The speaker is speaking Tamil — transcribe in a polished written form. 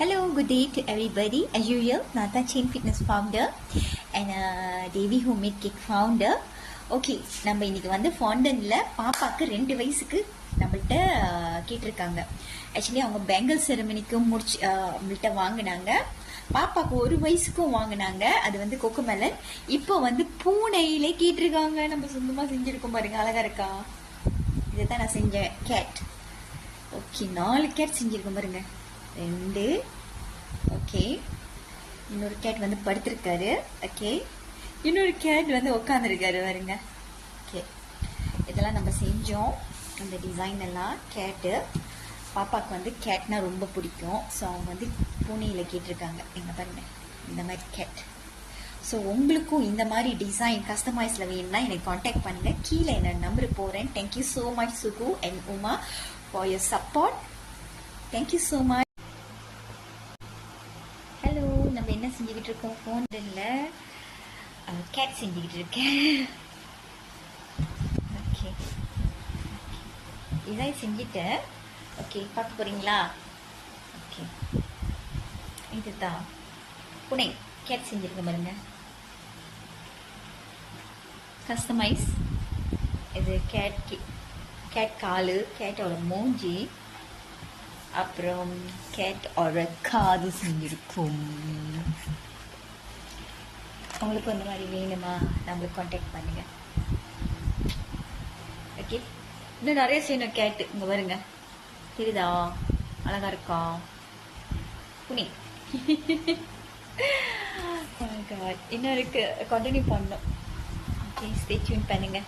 Hello, good day to everybody. As usual, நான் தான் Chain Fitness founder and Devi Homemade Cake founder. Okay, நம்ம இன்னைக்கு வந்து ஃபாண்டன்ல பாப்பாக்கு 2 வயசுக்கு நம்மள்கிட்ட கேட்டிருக்காங்க. ஆக்சுவலி அவங்க பேங்கல் செரமனிக்கும் நம்மள்கிட்ட வாங்கினாங்க. பாப்பாக்கு 1 வயசுக்கும் வாங்கினாங்க. அது வந்து கொக்கோமெலன். இப்போ வந்து பூனையிலே கேட்டிருக்காங்க. நம்ம சொந்தமா செஞ்சிருக்கோம் பாருங்க, அழகா இருக்கா? இதை தான் நான் செஞ்சேன். கேட். ஓகே, 4 கேட் செஞ்சிருக்கோம் பாருங்க. 2. ஓகே, இன்னொரு கேட் வந்து படுத்திருக்காரு. ஓகே, இன்னொரு கேட் வந்து உட்காந்துருக்காரு பாருங்க. ஓகே, இதெல்லாம் நம்ம செஞ்சோம். அந்த டிசைன் எல்லாம் கேட்டு பாப்பாவுக்கு வந்து கேட்னா ரொம்ப பிடிக்கும். ஸோ அவங்க வந்து பூனையில் கேட்டிருக்காங்க. எங்க பாருங்க, இந்த மாதிரி கேட். ஸோ உங்களுக்கும் இந்த மாதிரி டிசைன் கஸ்டமைஸில் வேணும்னா எனக்கு காண்டாக்ட் பண்ணுங்க. கீழே என்னோட நம்பர் போகிறேன். Thank you so much Sugu and Uma for your support. Thank you so much. Hello, நம்ம என்ன செஞ்சுக்கிட்டு இருக்கோம்? ஃபோனில் கேட் செஞ்சுக்கிட்டு இருக்கேன். ஓகே, இதான் செஞ்சுட்டேன். ஓகே, பார்க்க போகிறீங்களா? ஓகே, இதுதான் புனை கேட் செஞ்சுருக்க பாருங்க. கஸ்டமைஸ். இது கேட் காலு, கேட்டோட மூஞ்சி, அப்புறம் கேட்டோட காது செஞ்சுருக்கும். உங்களுக்கு அந்த மாதிரி வேணுமா? நம்மளுக்கு காண்டாக்ட் பண்ணுங்க. ஓகே, இன்னும் நிறைய செய்யணும். கேட்டு இங்கே வருங்க, தெரியுதா? அழகா இருக்கா புனி? இன்னும் இருக்கு, கண்டினியூ பண்ணணும். ஓகே, ஸ்டே டியூன் பண்ணுங்க.